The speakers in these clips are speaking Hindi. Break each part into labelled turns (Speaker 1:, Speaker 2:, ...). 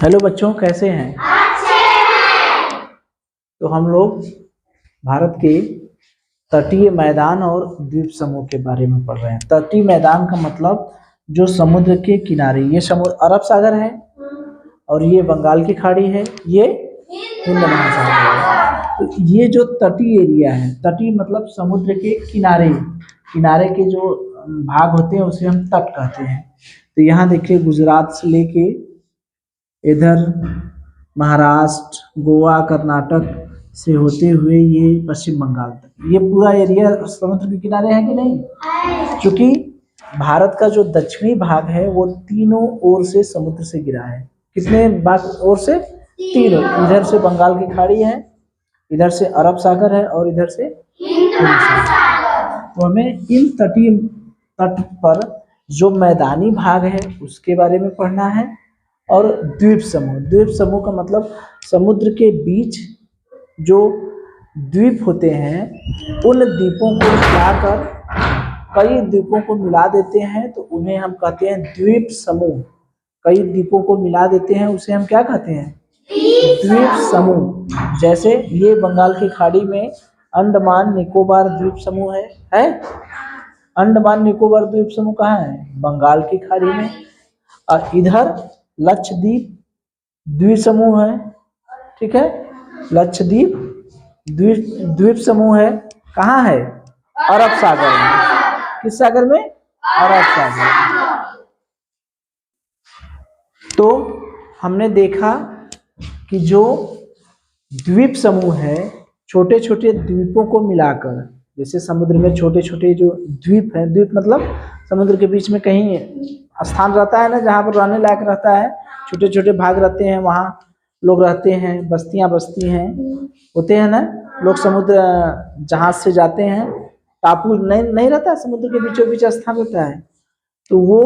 Speaker 1: हेलो बच्चों, कैसे हैं? अच्छे हैं। तो हम लोग भारत के तटीय मैदान और द्वीप समूह के बारे में पढ़ रहे हैं। तटीय मैदान का मतलब जो समुद्र के किनारे, ये समुद्र अरब सागर है और ये बंगाल की खाड़ी है, ये हिंद महासागर है। तो ये जो तटीय एरिया है, तटीय मतलब समुद्र के किनारे, किनारे के जो भाग होते हैं उसे हम तट कहते हैं। तो यहाँ देखिए, गुजरात से लेके इधर महाराष्ट्र, गोवा, कर्नाटक से होते हुए ये पश्चिम बंगाल तक, ये पूरा एरिया समुद्र के किनारे है कि नहीं? क्योंकि भारत का जो दक्षिणी भाग है वो तीनों ओर से समुद्र से घिरा है। कितने भाग ओर से? तीनों। इधर से बंगाल की खाड़ी है, इधर से अरब सागर है और इधर से हिंद महासागर। तो हमें इन तटीय तट पर जो मैदानी भाग है उसके बारे में पढ़ना है। और द्वीप समूह, द्वीप समूह का मतलब समुद्र के बीच जो द्वीप होते हैं उन द्वीपों को मिलाकर कई द्वीपों को मिला देते हैं तो उन्हें हम कहते हैं द्वीप समूह। कई द्वीपों को मिला देते हैं उसे हम क्या कहते हैं? द्वीप समूह। जैसे ये बंगाल की खाड़ी में अंडमान निकोबार द्वीप समूह है? अंडमान निकोबार द्वीप समूह कहाँ है? बंगाल की खाड़ी में। और इधर लक्षद्वीप द्वीप समूह है, ठीक है? लक्षद्वीप द्वीप समूह है, कहाँ है? अरब सागर में। किस सागर में? अरब सागर। तो हमने देखा कि जो द्वीप समूह है, छोटे छोटे द्वीपों को मिलाकर, जैसे समुद्र में छोटे छोटे जो द्वीप हैं, द्वीप मतलब समुद्र के बीच में कहीं स्थान रहता है ना, जहाँ पर रहने लायक रहता है, छोटे छोटे भाग रहते हैं, वहाँ लोग रहते हैं, बस्तियाँ बसती हैं, होते हैं ना लोग। समुद्र जहाज से जाते हैं, टापू नहीं रहता, समुद्र के बीचों बीच स्थान रहता है। तो वो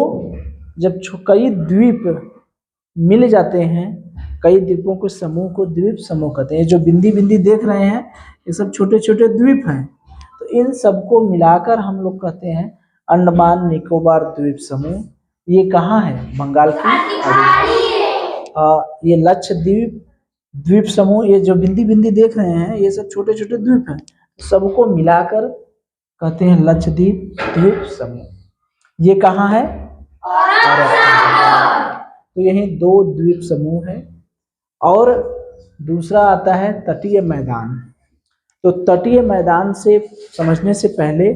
Speaker 1: जब कई द्वीप मिल जाते हैं, कई द्वीपों के समूह को द्वीप समूह कहते हैं। जो बिंदी बिंदी देख रहे हैं ये सब छोटे छोटे द्वीप हैं। तो इन सबको मिलाकर हम लोग कहते हैं अंडमान निकोबार द्वीप समूह। ये कहाँ है? बंगाल की खाड़ी। ये लक्षद्वीप द्वीप समूह, ये जो बिंदी बिंदी देख रहे हैं ये सब छोटे छोटे द्वीप हैं, सबको मिलाकर कहते हैं लक्षद्वीप द्वीप समूह। ये कहाँ है? तो यही दो द्वीप समूह है। और दूसरा आता है तटीय मैदान। तो तटीय मैदान से समझने से पहले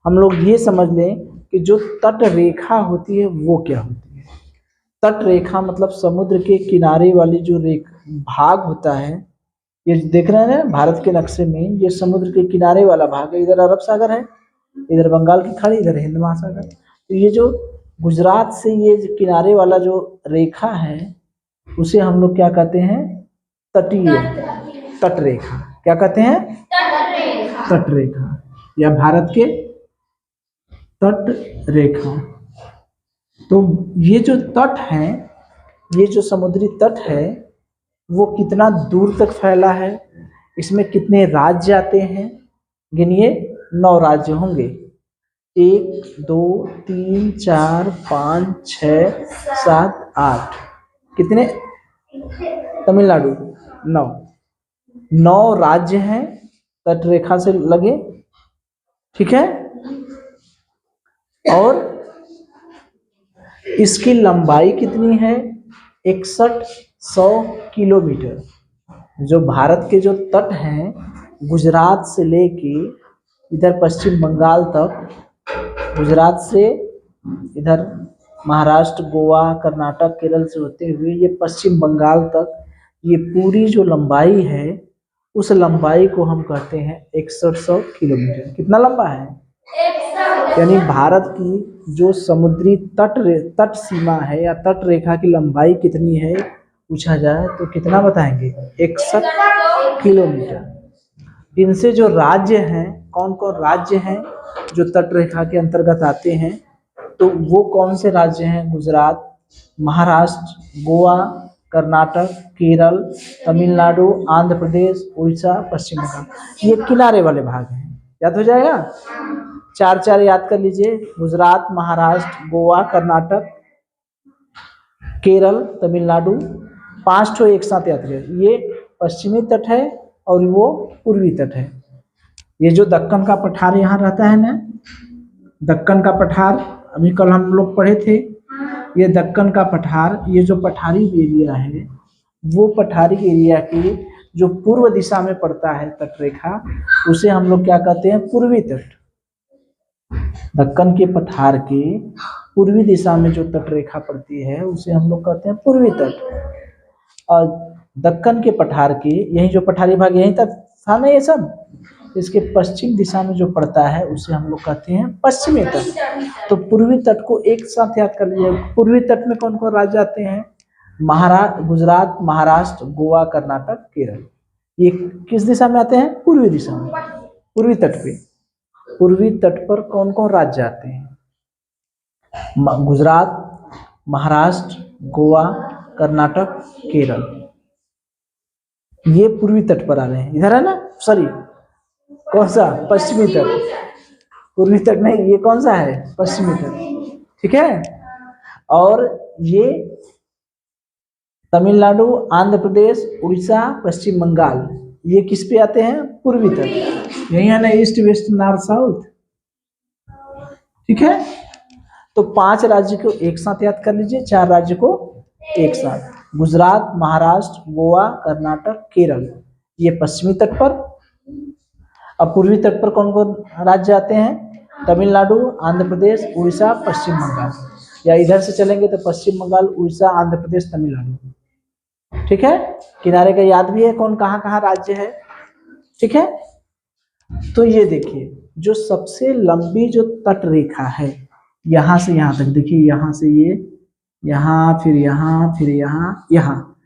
Speaker 1: हम लोग ये समझ लें कि जो तट रेखा होती है वो क्या होती है। तट रेखा मतलब समुद्र के किनारे वाली जो भाग होता है, ये देख रहे हैं ना भारत के नक्शे में, ये समुद्र के किनारे वाला भाग है। इधर अरब सागर है, इधर बंगाल की खाड़ी, इधर हिंद महासागर। तो ये जो गुजरात से ये किनारे वाला जो रेखा है उसे हम लोग क्या कहते हैं? तटीय तट रेखा। क्या कहते हैं? तट रेखा या भारत के तट रेखा। तो ये जो तट है, ये जो समुद्री तट है वो कितना दूर तक फैला है, इसमें कितने राज्य आते हैं? गिनिए, 9 राज्य होंगे। 1 2 3 4 5 6 7 8। कितने? तमिलनाडु 9 राज्य हैं तट रेखा से लगे, ठीक है? और इसकी लंबाई कितनी है? 6100 किलोमीटर। जो भारत के जो तट हैं, गुजरात से लेके इधर पश्चिम बंगाल तक, गुजरात से इधर महाराष्ट्र, गोवा, कर्नाटक, केरल से होते हुए ये पश्चिम बंगाल तक, ये पूरी जो लंबाई है उस लंबाई को हम कहते हैं 6100 किलोमीटर। कितना लंबा है? यानी भारत की जो समुद्री तट सीमा है या तट रेखा की लंबाई कितनी है पूछा जाए तो कितना बताएंगे? 61 किलोमीटर। इनसे जो राज्य हैं, कौन कौन राज्य हैं जो तट रेखा के अंतर्गत आते हैं, तो वो कौन से राज्य हैं? गुजरात, महाराष्ट्र, गोवा, कर्नाटक, केरल, तमिलनाडु, आंध्र प्रदेश, उड़ीसा, पश्चिम बंगाल। ये किनारे वाले भाग हैं। याद हो जाएगा? 4 याद कर लीजिए। गुजरात, महाराष्ट्र, गोवा, कर्नाटक, केरल, तमिलनाडु, 5 ठो एक साथ याद करें, ये पश्चिमी तट है और वो पूर्वी तट है। ये जो दक्कन का पठार यहाँ रहता है ना, दक्कन का पठार अभी कल हम लोग पढ़े थे, ये दक्कन का पठार, ये जो पठारी एरिया है वो पठारी एरिया के जो पूर्व दिशा में पड़ता है तटरेखा, उसे हम लोग क्या कहते हैं, पूर्वी तट। दक्कन के पठार के पूर्वी दिशा में जो तटरेखा पड़ती है उसे हम लोग कहते हैं पूर्वी तट। और दक्कन के पठार के यही जो पठारी भाग यहीं तक था ना ये सब, इसके पश्चिम दिशा में जो पड़ता है उसे हम लोग कहते हैं पश्चिमी तट। तो पूर्वी तट को एक साथ याद कर लीजिए। पूर्वी तट में कौन कौन राज्य आते हैं, गुजरात, महाराष्ट्र, गोवा, कर्नाटक, केरल। ये किस दिशा में आते हैं, पूर्वी दिशा में, पूर्वी तट पे। पूर्वी तट पर कौन कौन राज्य आते हैं, गुजरात, महाराष्ट्र, गोवा, कर्नाटक, केरल। ये पूर्वी तट पर आ रहे हैं, इधर है ना, सॉरी कौन सा, पश्चिमी तट, पूर्वी तट नहीं, ये कौन सा है, पश्चिमी तट, ठीक है। और ये तमिलनाडु, आंध्र प्रदेश, उड़ीसा, पश्चिम बंगाल, ये किस पे आते हैं, पूर्वी तट। यही है ना, ईस्ट वेस्ट नॉर्थ साउथ, ठीक है। तो 5 राज्य को एक साथ याद कर लीजिए, 4 राज्य को एक साथ, गुजरात, महाराष्ट्र, गोवा, कर्नाटक, केरल, ये पश्चिमी तट पर। अब पूर्वी तट पर कौन कौन राज्य आते हैं, तमिलनाडु, आंध्र प्रदेश, उड़ीसा, पश्चिम बंगाल। या इधर से चलेंगे तो पश्चिम बंगाल, उड़ीसा, आंध्र प्रदेश, तमिलनाडु, ठीक है। किनारे का याद भी है कौन कहाँ कहाँ राज्य है, ठीक है। तो ये देखिए, जो सबसे लंबी जो तट रेखा है यहाँ से यहाँ तक, देखिए यहाँ से ये यहाँ, फिर यहाँ, फिर यहाँ, यहाँ,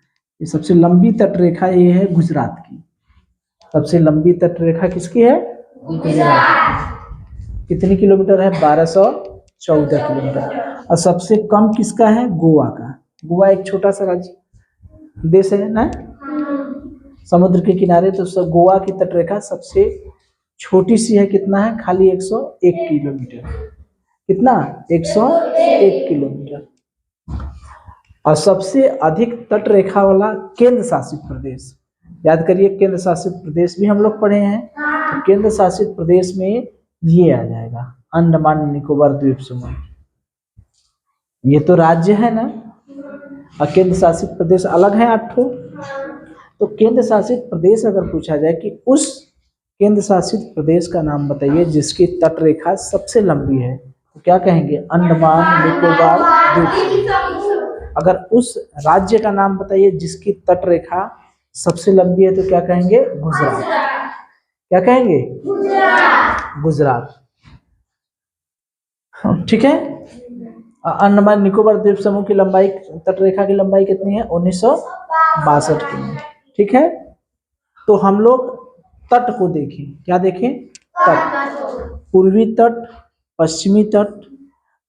Speaker 1: ये सबसे लंबी तट रेखा ये है गुजरात की। सबसे लंबी तट रेखा किसकी है, गुजरात की। कितनी किलोमीटर है, 1214 किलोमीटर। और सबसे कम किसका है, गोवा का। गोवा एक छोटा सा राज्य देश है ना, समुद्र के किनारे। तो सब गोवा की तटरेखा सबसे छोटी सी है, कितना है, खाली 101 किलोमीटर। कितना, 101 किलोमीटर। और सबसे अधिक तट रेखा वाला केंद्र शासित प्रदेश, याद करिए, केंद्र शासित प्रदेश भी हम लोग पढ़े हैं। तो केंद्र शासित प्रदेश में ये आ जाएगा, अंडमान निकोबार द्वीप समूह। ये तो राज्य है ना, और केंद्र शासित प्रदेश अलग है 8 ठो। तो केंद्र शासित प्रदेश अगर पूछा जाए कि उस केंद्र शासित प्रदेश का नाम बताइए जिसकी तट रेखा सबसे लंबी है, तो क्या कहेंगे, अंडमान निकोबार द्वीप। अगर उस राज्य का नाम बताइए जिसकी तट रेखा सबसे लंबी है, तो क्या कहेंगे, गुजरात। क्या कहेंगे, गुजरात, ठीक है। अंडमान निकोबार द्वीप समूह की लंबाई, तटरेखा की लंबाई कितनी है, 1962 किलोमीटर, ठीक है। तो हम लोग तट को देखें, क्या देखें, तट, पूर्वी तट, पश्चिमी तट।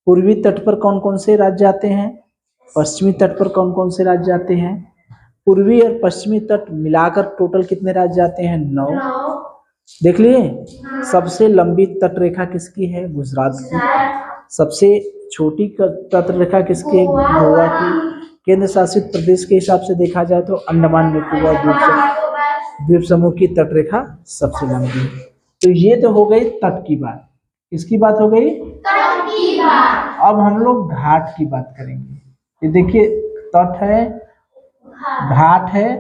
Speaker 1: पूर्वी तट पर कौन कौन से राज्य आते हैं, पश्चिमी तट पर कौन कौन से राज्य आते हैं। पूर्वी और पश्चिमी तट मिलाकर टोटल कितने राज्य आते हैं, 9। देख लिए। सबसे लंबी तट रेखा किसकी है, गुजरात की। सबसे छोटी तट रेखा किसकी है, गोवा की। केंद्र शासित प्रदेश के हिसाब से देखा जाए तो अंडमान निकोबार द्वीप समूह की तट रेखा सबसे लंबी है। तो ये तो हो गई तट की बात। किसकी बात हो गई, तट की बात। अब हम लोग घाट की बात करेंगे। ये देखिए, तट है, घाट है,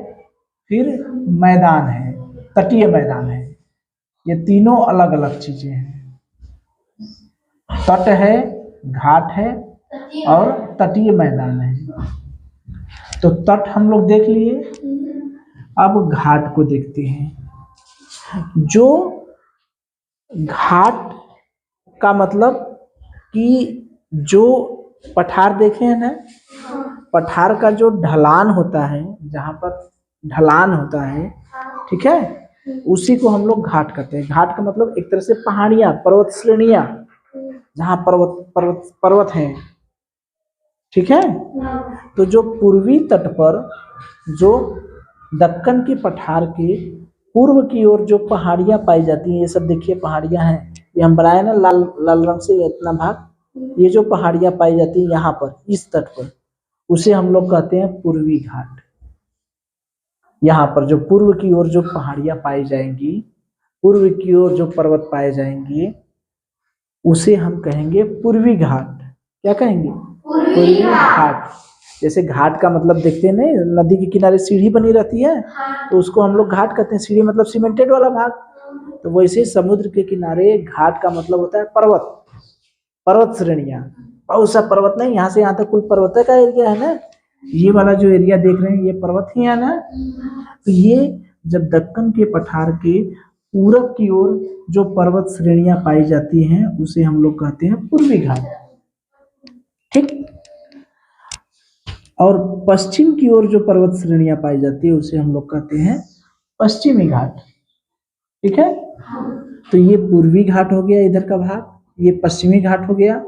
Speaker 1: फिर मैदान है, तटीय मैदान है। ये तीनों अलग अलग चीजें हैं। तट है, घाट है और तटीय मैदान है। तो तट हम लोग देख लिए, अब घाट को देखते हैं। जो घाट का मतलब कि जो पठार देखे हैं ना, पठार का जो ढलान होता है, जहाँ पर ढलान होता है, ठीक है, उसी को हम लोग घाट कहते हैं। घाट का मतलब एक तरह से पहाड़ियाँ, पर्वत श्रेणियाँ, जहाँ पर्वत हैं, ठीक है। तो जो पूर्वी तट पर, जो दक्कन के पठार के पूर्व की ओर जो पहाड़ियाँ पाई जाती हैं, ये सब देखिए पहाड़ियाँ हैं, ये हम बनाए ना लाल लाल रंग से इतना भाग, ये जो पहाड़ियाँ पाई जाती हैं यहाँ पर, इस तट पर, उसे हम लोग कहते हैं पूर्वी घाट। यहाँ पर जो पूर्व की ओर जो पहाड़ियां पाई जाएंगी, पूर्व की ओर जो पर्वत पाए जाएंगे, उसे हम कहेंगे पूर्वी घाट। क्या कहेंगे? पूर्वी घाट। जैसे घाट का मतलब देखते हैं नहीं, नदी के किनारे सीढ़ी बनी रहती है, तो उसको हम लोग घाट कहते हैं। सीढ़ी मतलब सीमेंटेड वाला भाग। तो वैसे समुद्र के किनारे घाट का मतलब होता है पर्वत, पर्वत श्रेणियां। बहुत सा पर्वत नहीं, यहाँ से यहाँ तक कुल पर्वत का एरिया है ना। ये वाला जो एरिया देख रहे हैं ये पर्वत ही है ना। तो ये जब दक्कन के पठार के पूरब की ओर जो पर्वत श्रेणियां पाई जाती हैं उसे हम लोग कहते हैं पूर्वी घाट। ठीक। और पश्चिम की ओर जो पर्वत श्रेणियां पाई जाती है उसे हम लोग कहते हैं पश्चिमी घाट। ठीक है। तो ये पूर्वी घाट हो गया इधर का भाग, ये पश्चिमी घाट हो गया,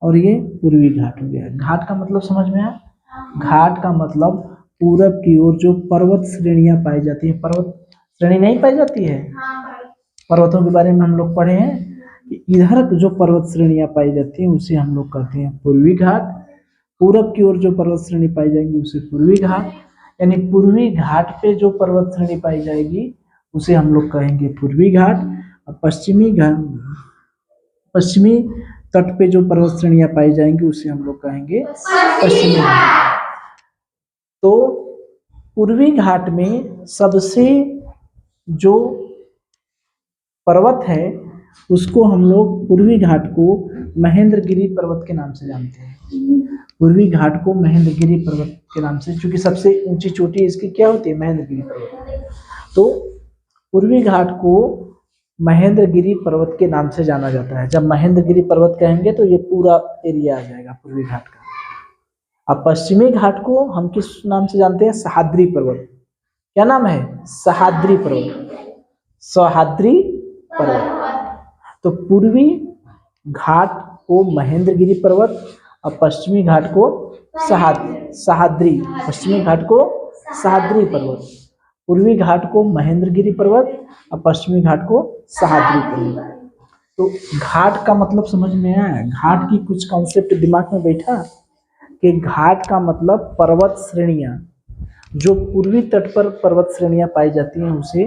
Speaker 1: और ये पूर्वी घाट हो गया। घाट का मतलब समझ में आया? घाट का मतलब पूरब की ओर जो पर्वत श्रेणियां पाई जाती है। पर्वत श्रेणी नहीं पाई जाती है, पर्वतों के बारे में हम लोग पढ़े हैं। इधर जो पर्वत श्रेणियां पाई जाती हैं उसे हम लोग कहते हैं पूर्वी घाट। पूरब की ओर जो पर्वत श्रेणी पाई जाएंगी उसे पूर्वी घाट। यानी पूर्वी घाट पे जो पर्वत श्रेणी पाई जाएगी उसे हम लोग कहेंगे पूर्वी घाट। और पश्चिमी तट पे जो पर्वत श्रेणियां पाई जाएंगी उसे हम लोग कहेंगे पश्चिमी घाट। तो पूर्वी घाट में सबसे जो पर्वत है उसको हम लोग पूर्वी घाट को महेंद्रगिरी पर्वत के नाम से जानते हैं। पूर्वी घाट को महेंद्रगिरी पर्वत के नाम से, क्योंकि सबसे ऊंची चोटी इसकी क्या होती है? महेंद्रगिरी पर्वत। तो पूर्वी घाट को महेंद्रगिरी पर्वत के नाम से जाना जाता है। जब महेंद्रगिरी पर्वत कहेंगे तो ये पूरा एरिया आ जाएगा पूर्वी घाट का। अब पश्चिमी घाट को हम किस नाम से जानते हैं? सह्याद्री पर्वत। क्या नाम है? सह्याद्री पर्वत, सह्याद्री पर्वत। तो पूर्वी घाट को महेंद्रगिरी पर्वत और पश्चिमी घाट को सह्याद्री, पश्चिमी घाट को सह्याद्री पर्वत। पूर्वी घाट को महेंद्रगिरी पर्वत और पश्चिमी घाट को सह्याद्री पर्वत। तो घाट का मतलब समझ में आया? घाट की कुछ कॉन्सेप्ट दिमाग में बैठा कि घाट का मतलब पर्वत श्रेणियां, जो पूर्वी तट पर पर्वत श्रेणियां पाई जाती हैं उसे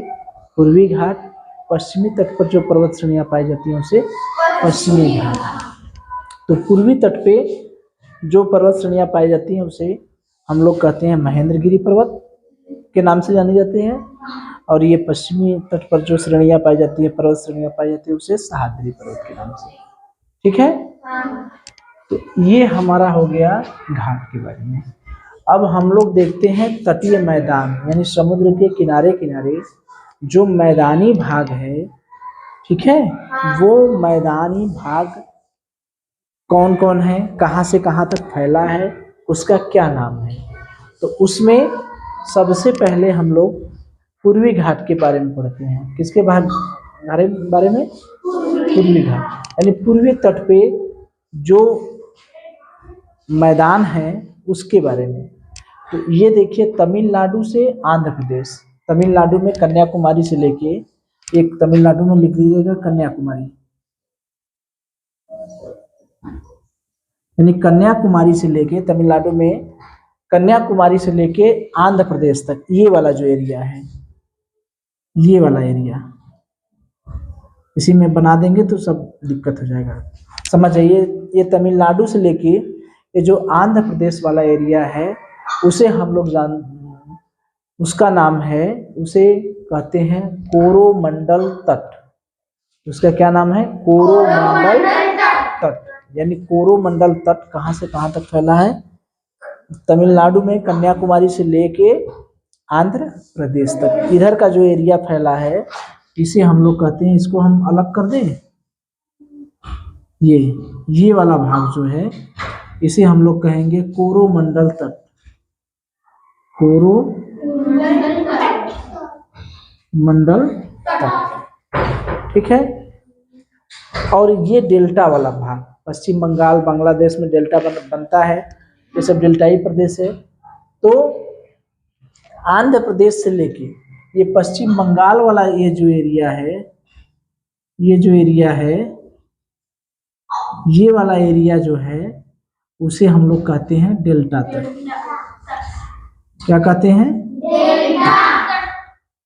Speaker 1: पूर्वी घाट, पश्चिमी तट पर जो पर्वत श्रेणियां पाई जाती हैं उसे पश्चिमी घाट। तो पूर्वी तट पे जो पर्वत श्रेणियां पाई जाती हैं उसे हम लोग कहते हैं महेंद्रगिरी पर्वत के नाम से जाने जाते हैं, और ये पश्चिमी तट पर जो श्रेणियां पाई जाती है, पर्वत श्रेणियां पाई जाती है उसे सह्याद्री पर्वत के नाम से। ठीक है। तो ये हमारा हो गया घाट के बारे में। अब हम लोग देखते हैं तटीय मैदान, यानी समुद्र के किनारे किनारे जो मैदानी भाग है, ठीक है, वो मैदानी भाग कौन कौन है, कहाँ से कहाँ तक फैला है, उसका क्या नाम है। तो उसमें सबसे पहले हम लोग पूर्वी घाट के बारे में पढ़ते हैं। किसके बारे में? पूर्वी घाट, यानी पूर्वी तट पे जो मैदान है उसके बारे में। तो ये देखिए, तमिलनाडु से आंध्र प्रदेश, तमिलनाडु में कन्याकुमारी से लेके, एक तमिलनाडु में लिख लीजिएगा कन्याकुमारी, यानी कन्याकुमारी से लेके, तमिलनाडु में कन्याकुमारी से लेके आंध्र प्रदेश तक ये वाला जो एरिया है, ये वाला एरिया, इसी में बना देंगे तो सब दिक्कत हो जाएगा। समझ जाइए, ये तमिलनाडु से लेके ये जो आंध्र प्रदेश वाला एरिया है उसे हम लोग उसका नाम है, उसे कहते हैं कोरोमंडल तट। उसका क्या नाम है? कोरोमंडल तट। यानी कोरोमंडल तट कहाँ से कहाँ तक फैला है? तमिलनाडु में कन्याकुमारी से लेके आंध्र प्रदेश तक, इधर का जो एरिया फैला है इसे हम लोग कहते हैं, इसको हम अलग कर दें, ये वाला भाग जो है इसे हम लोग कहेंगे कोरोमंडल तट, कोरोमंडल तट। ठीक है। और ये डेल्टा वाला भाग, पश्चिम बंगाल, बांग्लादेश में डेल्टा बनता है, ये सब डेल्टाई प्रदेश है। तो आंध्र प्रदेश से लेके ये पश्चिम बंगाल वाला ये जो एरिया है, ये वाला एरिया जो है उसे हम लोग कहते हैं डेल्टा तट। क्या कहते हैं?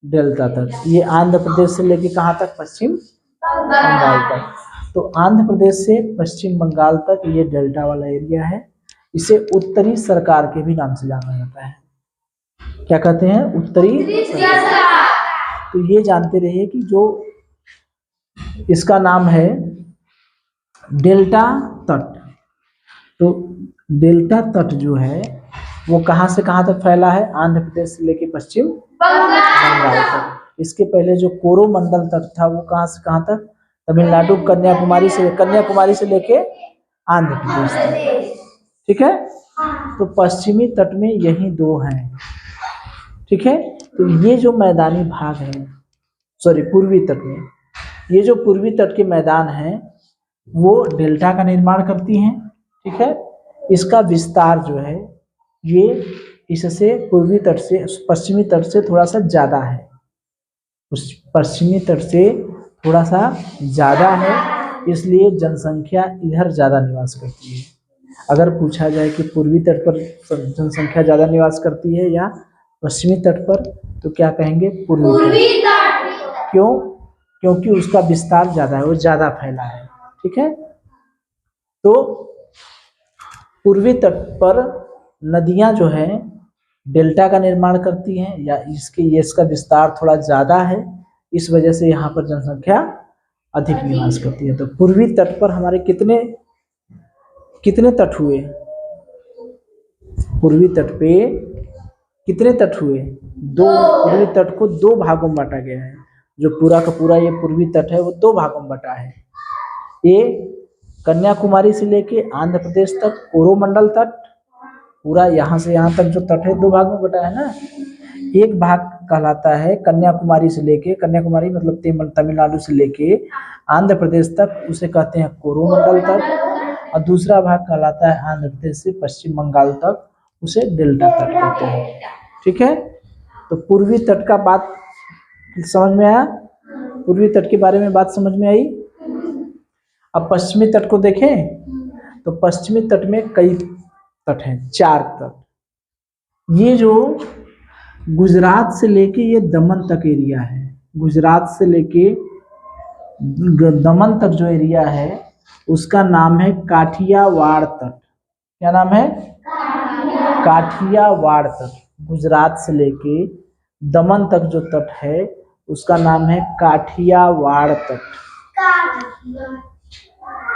Speaker 1: डेल्टा तट। ये आंध्र प्रदेश से लेके कहाँ तक? पश्चिम बंगाल तक। तो आंध्र प्रदेश से पश्चिम बंगाल तक ये डेल्टा वाला एरिया है। इसे उत्तरी सरकार के भी नाम से जाना जाता है। क्या कहते हैं? उत्तरी सरकार। तो ये जानते रहिए कि जो इसका नाम है डेल्टा तट। तो डेल्टा तट जो है वो कहाँ से कहाँ तक फैला है? आंध्र प्रदेश से लेके पश्चिम बंगाल तक। इसके पहले जो कोरोमंडल तट था वो कहाँ से कहाँ तक? तमिलनाडु कन्याकुमारी से लेके आंध्र प्रदेश तक। ठीक है। तो पश्चिमी तट में यही दो हैं। ठीक है। तो ये जो मैदानी भाग है, सॉरी पूर्वी तट में, ये जो पूर्वी तट के मैदान हैं वो डेल्टा का निर्माण करती हैं। ठीक है। इसका विस्तार जो है ये इससे पूर्वी तट से पश्चिमी तट से थोड़ा सा ज्यादा है। उस पश्चिमी तट से थोड़ा सा ज्यादा है, इसलिए जनसंख्या इधर ज्यादा निवास करती है। अगर पूछा जाए कि पूर्वी तट पर जनसंख्या ज्यादा निवास करती है या पश्चिमी तट पर, तो क्या कहेंगे? पूर्वी तट। क्यों? क्योंकि उसका विस्तार ज्यादा है, वो ज्यादा फैला है। ठीक है। तो पूर्वी तट पर नदियां जो है डेल्टा का निर्माण करती हैं, या इसका विस्तार थोड़ा ज्यादा है, इस वजह से यहाँ पर जनसंख्या अधिक निवास करती है। तो पूर्वी तट पर हमारे कितने तट हुए? पूर्वी तट पे कितने तट हुए? दो। पूर्वी तट को दो भागों में बांटा गया है। जो पूरा का पूरा ये पूर्वी तट है वो दो भागों में बटा है। ये कन्याकुमारी से लेके आंध्र प्रदेश तक कोरोमंडल तट, पूरा यहाँ से यहाँ तक जो तट है दो भागों में बटा है ना। एक भाग कहलाता है कन्याकुमारी से लेके, कन्याकुमारी मतलब तमिलनाडु से लेके आंध्र प्रदेश तक, उसे कहते हैं कोरोमंडल तट। और दूसरा भाग कहलाता है आंध्र प्रदेश से पश्चिम बंगाल तक, उसे डेल्टा तट कहते हैं। ठीक है। तो पूर्वी तट का बात समझ में आया? पूर्वी तट के बारे में बात समझ में आई। अब पश्चिमी तट को देखें तो पश्चिमी तट में कई तट हैं, 4 तट। ये जो गुजरात से लेके ये दमन तक एरिया है, गुजरात से लेके दमन तक जो एरिया है उसका नाम है काठियावाड़ तट। क्या नाम है? काठियावाड़ तट। गुजरात से लेके दमन तक जो तट है उसका नाम है काठियावाड़ तट।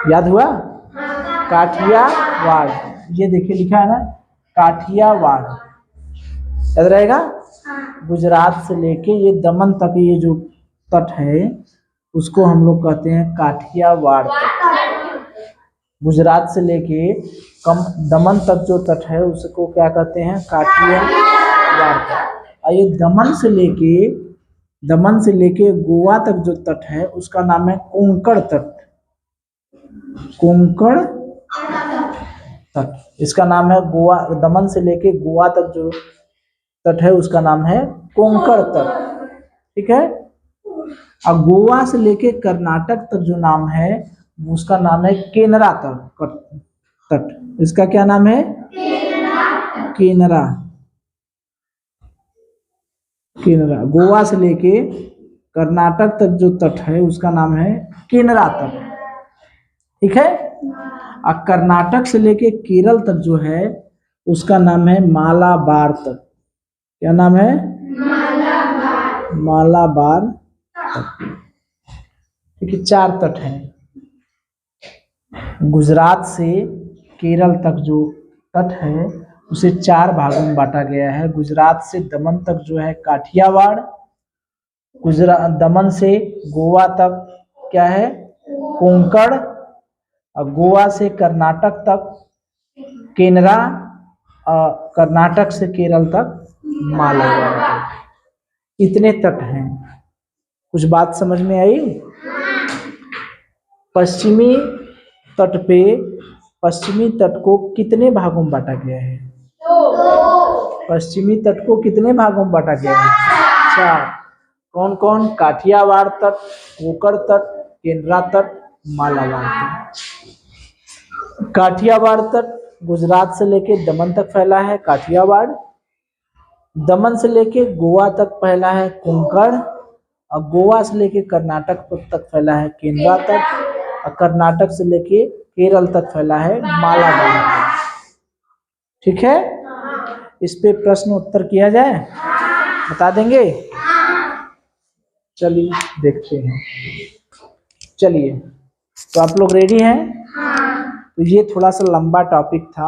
Speaker 1: याद हुआ? काठियावाड़, ये देखिए लिखा है ना, काठियावाड़, याद रहेगा। गुजरात से लेके ये दमन तक ये जो तट है उसको हम लोग कहते हैं काठियावाड़ तट। गुजरात से लेके दमन तक जो तट है उसको क्या कहते हैं? काठियावाड़ तट। और ये दमन से लेके गोवा तक जो तट है उसका नाम है कोंकण तट। कोंकण तट, इसका नाम है गोवा। दमन से लेके गोवा तक जो तट है उसका नाम है कोंकण तट। ठीक है। और गोवा से लेके कर्नाटक तक जो नाम है उसका नाम है केनरा तट। इसका क्या नाम है? केनरा। गोवा से लेके कर्नाटक तक जो तट है उसका नाम है केनरा तट। ठीक है। और कर्नाटक से लेके केरल तक जो है उसका नाम है मालाबार तट। क्या नाम है? मालाबार तट। ठीक है। 4 तट हैं। गुजरात से केरल तक जो तट है उसे 4 भागों में बांटा गया है। गुजरात से दमन तक जो है काठियावाड़, दमन से गोवा तक क्या है? कोंकण, और गोवा से कर्नाटक तक केनरा, और कर्नाटक से केरल तक मालाबार तक। इतने तट हैं। कुछ बात समझ में आई? पश्चिमी तट पे पश्चिमी तट को कितने भागों में बांटा गया है? पश्चिमी तट को कितने भागों में बांटा गया है? 4। कौन कौन? काठियावाड़ तट, कोंकण तट, केनरा तट, मालाबार तट। काठियावाड़ तट गुजरात से लेके दमन तक फैला है काठियावाड़। दमन से लेके गोवा तक फैला है कोंकण, और गोवा से लेके कर्नाटक तक फैला है केंद्रा तक, और कर्नाटक से लेके केरल तक फैला है मालाबार। ठीक है, इस पे प्रश्न उत्तर किया जाए, बता देंगे? चलिए देखते हैं। चलिए, तो आप लोग रेडी हैं? तो ये थोड़ा सा लंबा टॉपिक था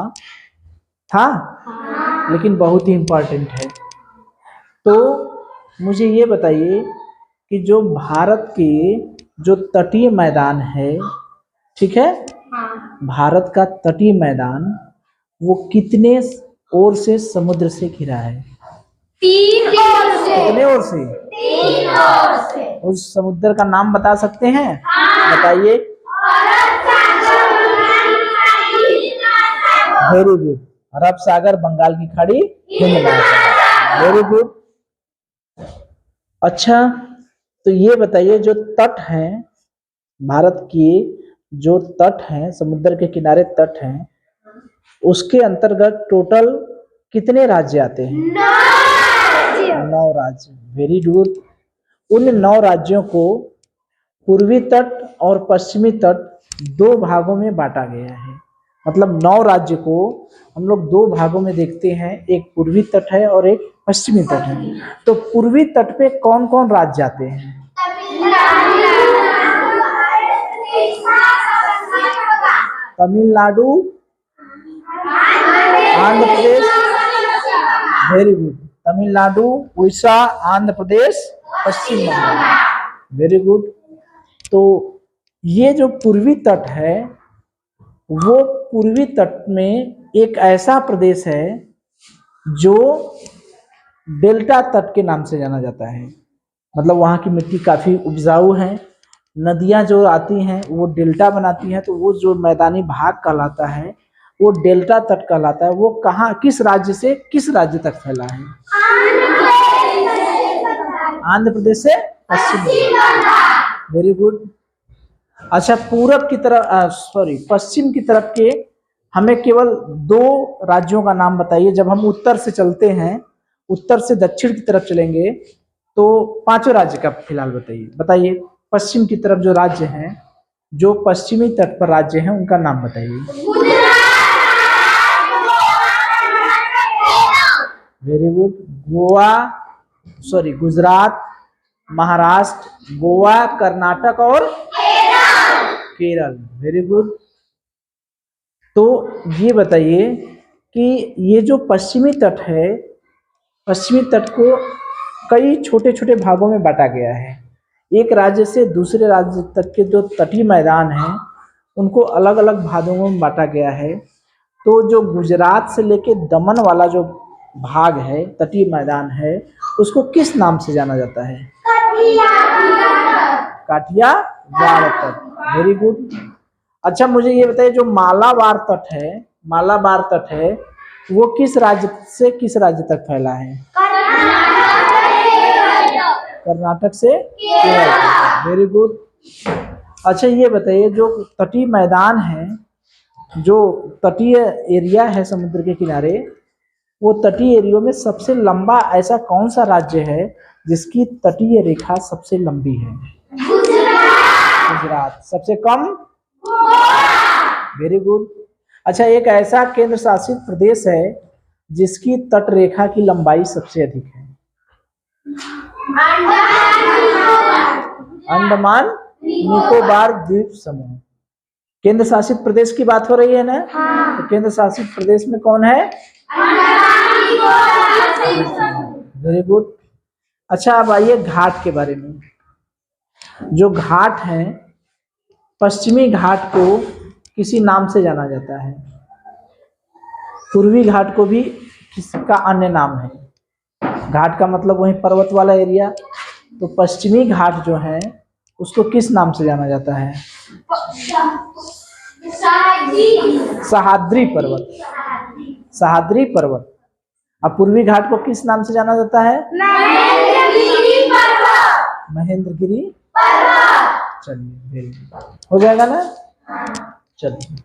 Speaker 1: लेकिन बहुत ही इम्पोर्टेंट है। तो मुझे ये बताइए कि जो भारत के जो तटीय मैदान है, ठीक है, भारत का तटीय मैदान वो कितने ओर से समुद्र से घिरा है?
Speaker 2: 3 ओर से।
Speaker 1: कितने ओर से?
Speaker 2: 3 ओर से।
Speaker 1: उस समुद्र का नाम बता सकते हैं? बताइए। वेरी गुड, अरब सागर, बंगाल की खाड़ी, हिंद महासागर। Very good. अच्छा, तो ये बताइए जो तट हैं, भारत की जो तट हैं, समुद्र के किनारे तट हैं, उसके अंतर्गत टोटल कितने राज्य आते हैं? 9 राज्य। Very good. उन 9 राज्यों को पूर्वी तट और पश्चिमी तट 2 भागों में बांटा गया है। मतलब 9 राज्य को हम लोग 2 भागों में देखते हैं, एक पूर्वी तट है और एक पश्चिमी तट है। तो पूर्वी तट पे कौन कौन राज्य आते हैं? Tamil Nadu, Andhra Pradesh. Very good. Tamil Nadu, Orissa, Andhra Pradesh, Paschim Bangal. Very good. तो ये जो पूर्वी तट है, वो पूर्वी तट में एक ऐसा प्रदेश है जो डेल्टा तट के नाम से जाना जाता है। मतलब वहाँ की मिट्टी काफी उपजाऊ है, नदियां जो आती हैं वो डेल्टा बनाती हैं, तो वो जो मैदानी भाग कहलाता है वो डेल्टा तट कहलाता है। वो कहाँ, किस राज्य से किस राज्य तक फैला है? आंध्र प्रदेश से पश्चिम बंगाल। Very good. अच्छा, पूरब की तरफ पश्चिम की तरफ के हमें केवल 2 राज्यों का नाम बताइए। जब हम उत्तर से चलते हैं, उत्तर से दक्षिण की तरफ चलेंगे, तो 5 राज्य का फिलहाल बताइए। पश्चिम की तरफ जो राज्य हैं, जो पश्चिमी तट पर राज्य हैं, उनका नाम बताइए। Very good. गुजरात, महाराष्ट्र, गोवा, कर्नाटक और केरल। Very good. तो ये बताइए कि ये जो पश्चिमी तट है, पश्चिमी तट को कई छोटे छोटे भागों में बांटा गया है। एक राज्य से दूसरे राज्य तक के जो तटीय मैदान हैं, उनको अलग अलग भागों में बांटा गया है। तो जो गुजरात से लेके दमन वाला जो भाग है, तटीय मैदान है, उसको किस नाम से जाना जाता है? काठियावाड़ तट। Very good. अच्छा, मुझे ये बताइए जो मालाबार तट है, वो किस राज्य से किस राज्य तक फैला है? कर्नाटक से केरल तक। Very good. अच्छा, ये बताइए जो तटीय मैदान है, जो तटीय एरिया है समुद्र के किनारे, वो तटीय एरिया में सबसे लंबा ऐसा कौन सा राज्य है जिसकी तटीय रेखा सबसे लंबी है? गुजरात। सबसे कम? Very good. अच्छा, एक ऐसा केंद्र शासित प्रदेश है जिसकी तट रेखा की लंबाई सबसे अधिक है? अंडमान निकोबार द्वीप समूह। केंद्र शासित प्रदेश की बात हो रही है ना? तो केंद्र शासित प्रदेश में कौन है? Very good. अच्छा, अब आइए घाट के बारे में। जो घाट है, पश्चिमी घाट को किसी नाम से जाना जाता है, पूर्वी घाट को भी किसका अन्य नाम है? घाट का मतलब वही पर्वत वाला एरिया। तो पश्चिमी घाट जो है उसको किस नाम से जाना जाता है? सह्याद्री पर्वत। सह्याद्री पर्वत। अब पूर्वी घाट को किस नाम से जाना जाता है? महेंद्रगिरी पर्वत। चलिए, हो जाएगा ना? चलिए।